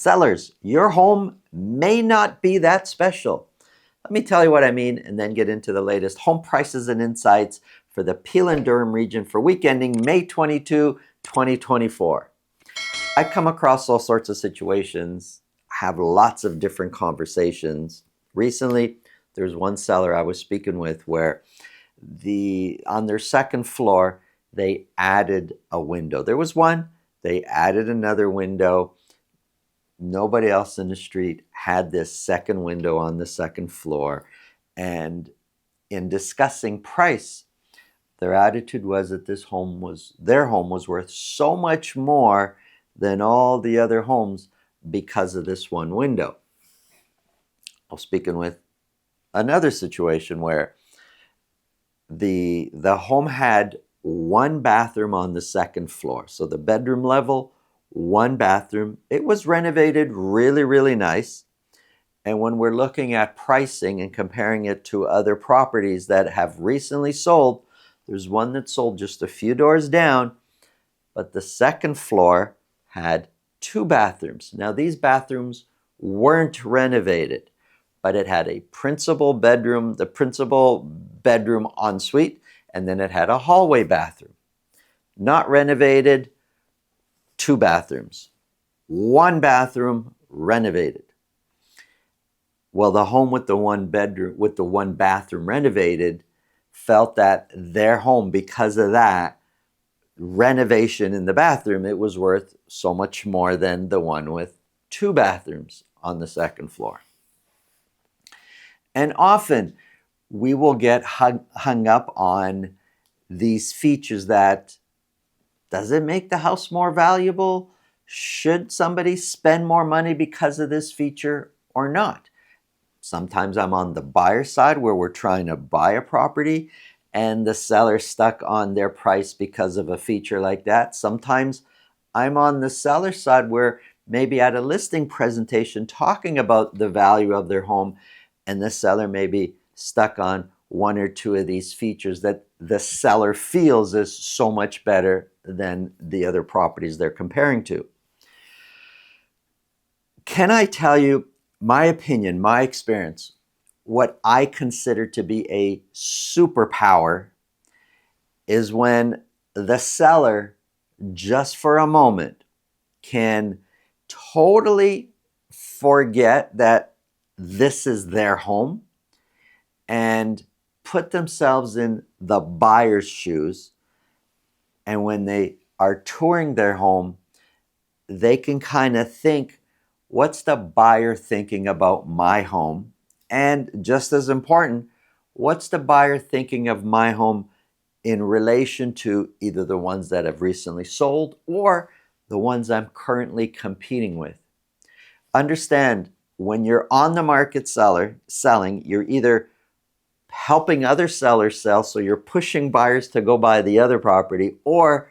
Sellers, your home may not be that special. Let me tell you what I mean and then get into the latest home prices and insights for the Peel and Durham region for week ending May 22, 2024. I come across all sorts of situations, have lots of different conversations. Recently, there's one seller I was speaking with where on their second floor, they added a window. There was one, they added another window. Nobody else in the street had this second window on the second floor. And in discussing price, their attitude was that their home was worth so much more than all the other homes because of this one window. I was speaking with another situation where the home had one bathroom on the second floor. So the bedroom level, one bathroom. It was renovated really, really nice. And when we're looking at pricing and comparing it to other properties that have recently sold, there's one that sold just a few doors down, but the second floor had two bathrooms. Now, these bathrooms weren't renovated, but it had a principal bedroom ensuite, and then it had a hallway bathroom. Not renovated, two bathrooms. One bathroom renovated. Well, the home with the one bathroom renovated felt that their home, because of that renovation in the bathroom, it was worth so much more than the one with two bathrooms on the second floor. And often we will get hung up on these features that, does it make the house more valuable? Should somebody spend more money because of this feature or not? Sometimes I'm on the buyer side where we're trying to buy a property and the seller's stuck on their price because of a feature like that. Sometimes I'm on the seller side where maybe at a listing presentation talking about the value of their home and the seller may be stuck on one or two of these features that the seller feels is so much better than the other properties they're comparing to. Can I tell you my opinion, my experience, what I consider to be a superpower is when the seller, just for a moment, can totally forget that this is their home and put themselves in the buyer's shoes. And when they are touring their home, they can kind of think, what's the buyer thinking about my home? And just as important, what's the buyer thinking of my home in relation to either the ones that have recently sold or the ones I'm currently competing with? Understand, when you're on the market selling, you're either helping other sellers sell, so you're pushing buyers to go buy the other property, or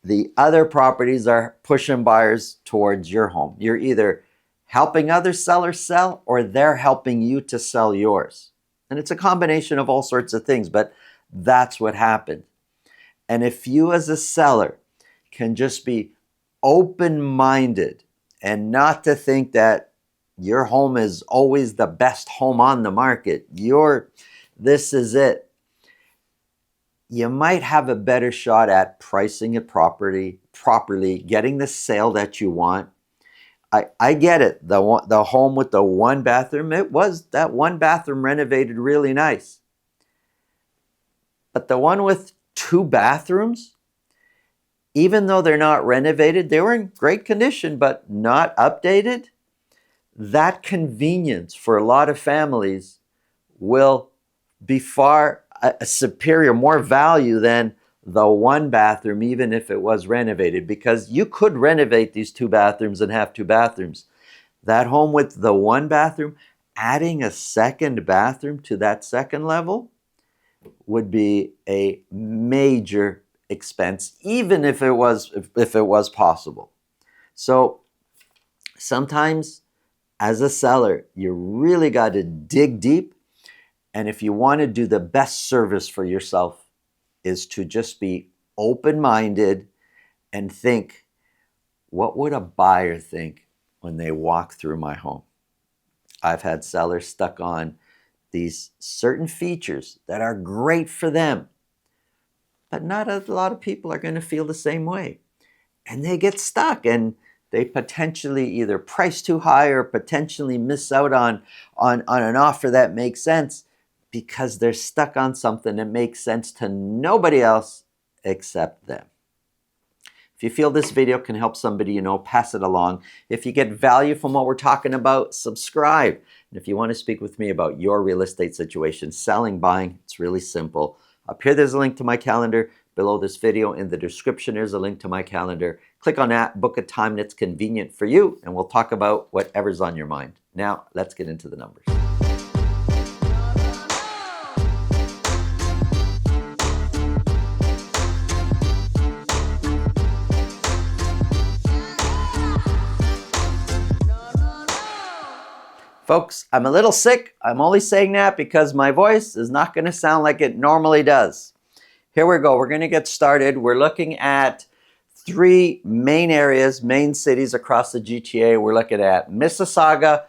the other properties are pushing buyers towards your home. You're either helping other sellers sell or they're helping you to sell yours. And it's a combination of all sorts of things, but that's what happened. And if you as a seller can just be open-minded and not to think that your home is always the best home on the market, this is it, you might have a better shot at pricing it properly, getting the sale that you want. I get it. The home with the one bathroom, that one bathroom renovated really nice. But the one with two bathrooms, even though they're not renovated, they were in great condition, but not updated. That convenience for a lot of families will be far a superior, more value than the one bathroom, even if it was renovated, because you could renovate these two bathrooms and have two bathrooms. That home with the one bathroom, adding a second bathroom to that second level would be a major expense, even if it was possible. So sometimes as a seller, you really got to dig deep. And if you want to do the best service for yourself, is to just be open-minded and think, what would a buyer think? when they walk through my home. I've had sellers stuck on these certain features that are great for them, but not a lot of people are going to feel the same way. And they get stuck and they potentially either price too high or potentially miss out on an offer that makes sense because they're stuck on something that makes sense to nobody else except them. If you feel this video can help somebody you know, pass it along. If you get value from what we're talking about, subscribe. And if you want to speak with me about your real estate situation, selling, buying, it's really simple. Up here, there's a link to my calendar. Below this video in the description, there's a link to my calendar. Click on that, book a time that's convenient for you, and we'll talk about whatever's on your mind. Now, let's get into the numbers. Folks, I'm a little sick. I'm only saying that because my voice is not going to sound like it normally does. Here we go. We're going to get started. We're looking at 3 main areas, main cities across the GTA. We're looking at Mississauga.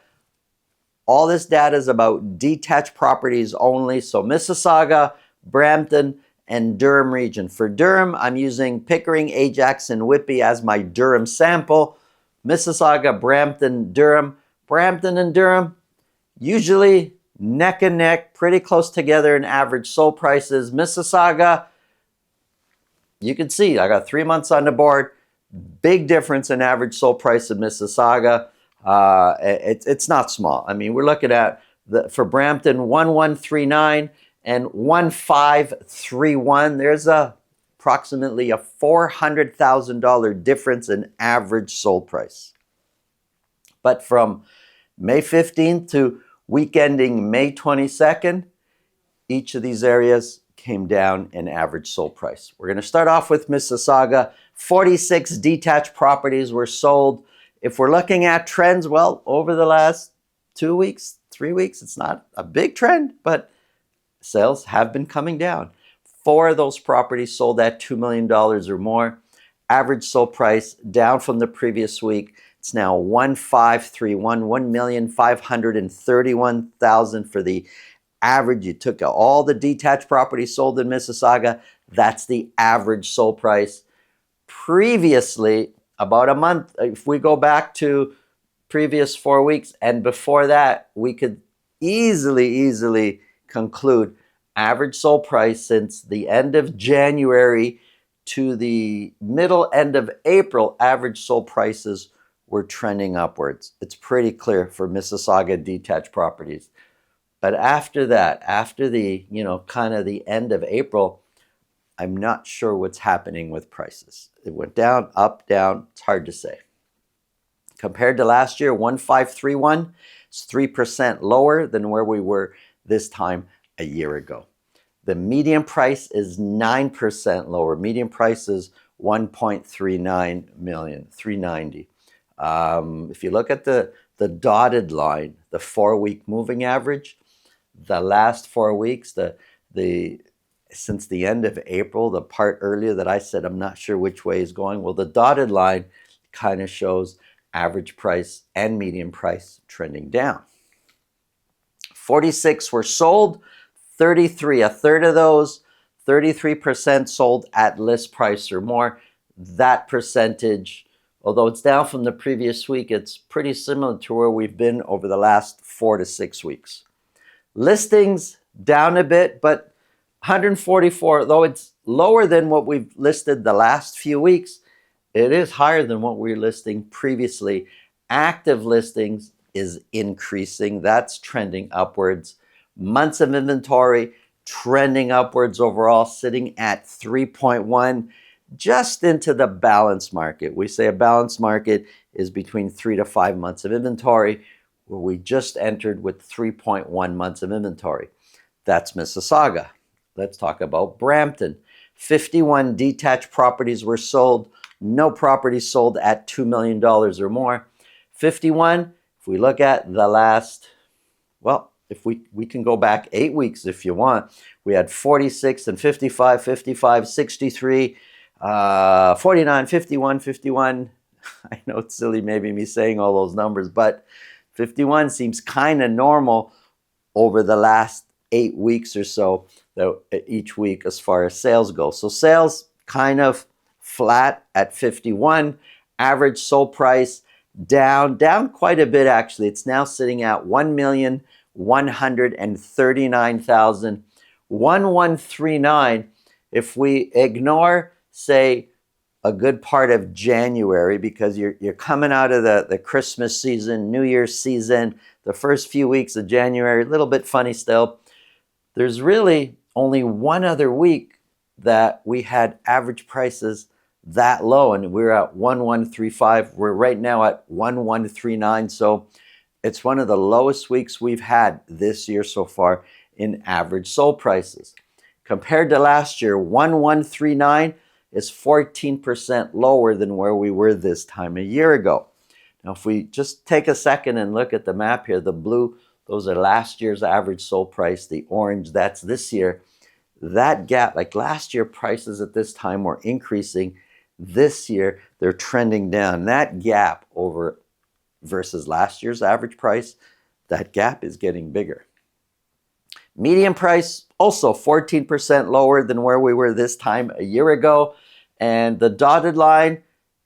All this data is about detached properties only. So Mississauga, Brampton, and Durham region. For Durham, I'm using Pickering, Ajax, and Whitby as my Durham sample. Mississauga, Brampton, Durham. Brampton and Durham, usually neck and neck, pretty close together in average sold prices. Mississauga, you can see I got 3 months on the board. Big difference in average sold price of Mississauga. It's not small. I mean, we're looking at, for Brampton, 1139 and 1531. There's approximately a $400,000 difference in average sold price. But from May 15th to week ending May 22nd, each of these areas came down in average sold price. We're going to start off with Mississauga. 46 detached properties were sold. If we're looking at trends, well, over the last 2 weeks, 3 weeks, it's not a big trend, but sales have been coming down. 4 of those properties sold at $2 million or more. Average sold price down from the previous week. It's now 1531, 1,531,000 for the average. You took all the detached properties sold in Mississauga. That's the average sold price. Previously, about a month, if we go back to previous 4 weeks and before that, we could easily conclude average sold price since the end of January to the middle end of April, average sold prices were trending upwards. It's pretty clear for Mississauga detached properties. But after that, after the, kind of the end of April, I'm not sure what's happening with prices. It went down, up, down. It's hard to say. Compared to last year, 1531, it's 3% lower than where we were this time a year ago. The median price is 9% lower. Median price is $1.39 million, $390. If you look at the dotted line, the 4-week moving average, the last 4 weeks, since the end of April, the part earlier that I said I'm not sure which way is going, well, the dotted line kind of shows average price and median price trending down. 46 were sold, 33, a third of those, 33% sold at list price or more. That percentage, although it's down from the previous week, it's pretty similar to where we've been over the last 4 to 6 weeks. Listings down a bit, but 144, though it's lower than what we've listed the last few weeks, it is higher than what we were listing previously. Active listings is increasing. That's trending upwards. Months of inventory trending upwards overall, sitting at 3.1. Just into the balanced market. We say a balanced market is between 3 to 5 months of inventory, where we just entered with 3.1 months of inventory. That's Mississauga. Let's talk about Brampton. 51 detached properties were sold. No properties sold at $2 million or more. 51, if we look at the last, well, if we can go back 8 weeks if you want. We had 46 and 55, 55, 63, 49, 51, 51. I know it's silly maybe me saying all those numbers, but 51 seems kind of normal over the last 8 weeks or so, each week as far as sales go. So sales kind of flat at 51. Average sold price down quite a bit actually. It's now sitting at 1,139,000. 1139. If we ignore, say, a good part of January, because you're coming out of the Christmas season, New Year's season, the first few weeks of January, a little bit funny still. There's really only one other week that we had average prices that low, and we're at 1135. We're right now at 1139. So it's one of the lowest weeks we've had this year so far in average sold prices. Compared to last year, 1139 is 14% lower than where we were this time a year ago. Now, if we just take a second and look at the map here, the blue, those are last year's average sold price. The orange, that's this year. That gap, like last year, prices at this time were increasing. This year, they're trending down. That gap over versus last year's average price, that gap is getting bigger. Median price, also 14% lower than where we were this time a year ago. And the dotted line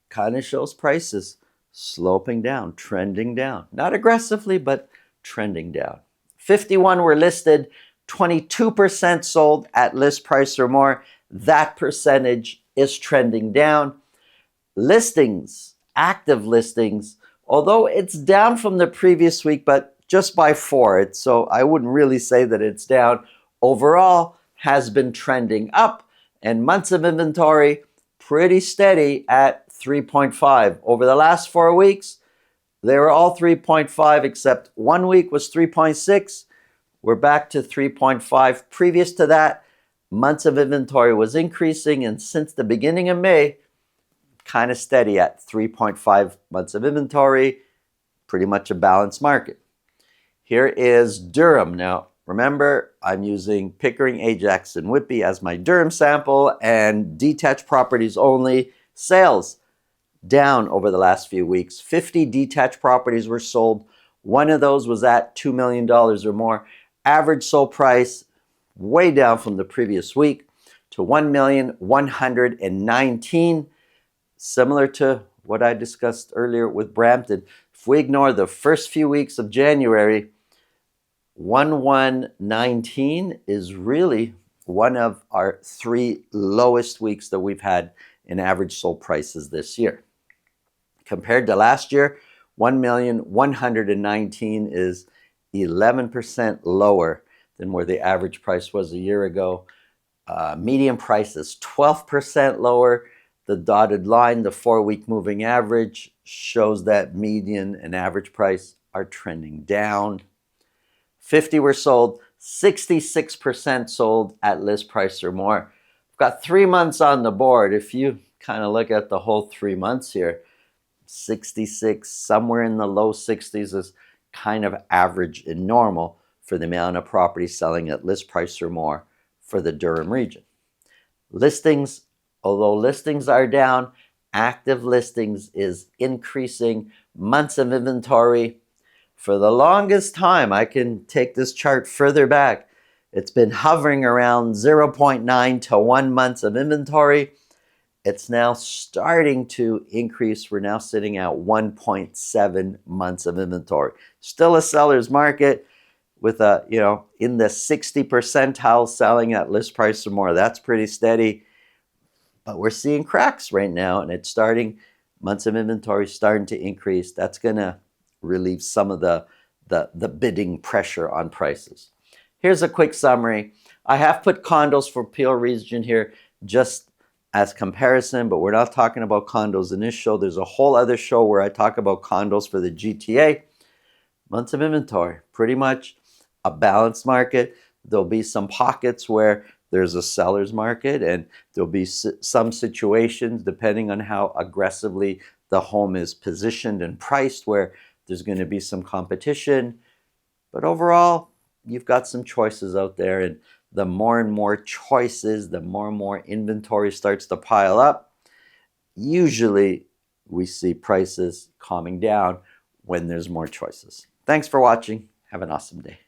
kind of shows prices sloping down, trending down. Not aggressively, but trending down. 51 were listed, 22% sold at list price or more. That percentage is trending down. Listings, active listings, although it's down from the previous week, but just by 4. So I wouldn't really say that it's down. Overall, has been trending up, and months of inventory pretty steady at 3.5. Over the last 4 weeks, they were all 3.5, except 1 week was 3.6. We're back to 3.5. Previous to that, months of inventory was increasing, and since the beginning of May, kind of steady at 3.5 months of inventory, pretty much a balanced market. Here is Durham. Now, remember, I'm using Pickering, Ajax, and Whitby as my Durham sample, and detached properties only. Sales down over the last few weeks. 50 detached properties were sold. One of those was at $2 million or more. Average sold price way down from the previous week to $1,119,000. Similar to what I discussed earlier with Brampton. If we ignore the first few weeks of January, 1119 is really one of our 3 lowest weeks that we've had in average sold prices this year. Compared to last year, 1,119 is 11% lower than where the average price was a year ago. Median price is 12% lower. The dotted line, the 4-week moving average, shows that median and average price are trending down. 50 were sold, 66% sold at list price or more. We've got 3 months on the board. If you kind of look at the whole 3 months here, 66, somewhere in the low 60s is kind of average and normal for the amount of property selling at list price or more for the Durham region. Listings, although listings are down, active listings is increasing. Months of inventory, for the longest time, I can take this chart further back, it's been hovering around 0.9 to 1 months of inventory. It's now starting to increase. We're now sitting at 1.7 months of inventory. Still a seller's market with a, in the 60 percentile selling at list price or more. That's pretty steady. But we're seeing cracks right now, and it's starting, months of inventory starting to increase. That's going to relieve some of the bidding pressure on prices. Here's a quick summary. I have put condos for Peel region here just as comparison, but we're not talking about condos in this show. There's a whole other show where I talk about condos for the GTA. Months of inventory, pretty much a balanced market. There'll be some pockets where there's a seller's market, and there'll be some situations, depending on how aggressively the home is positioned and priced, where there's going to be some competition. But overall, you've got some choices out there, and the more and more choices, the more and more inventory starts to pile up, usually we see prices calming down when there's more choices. Thanks for watching. Have an awesome day.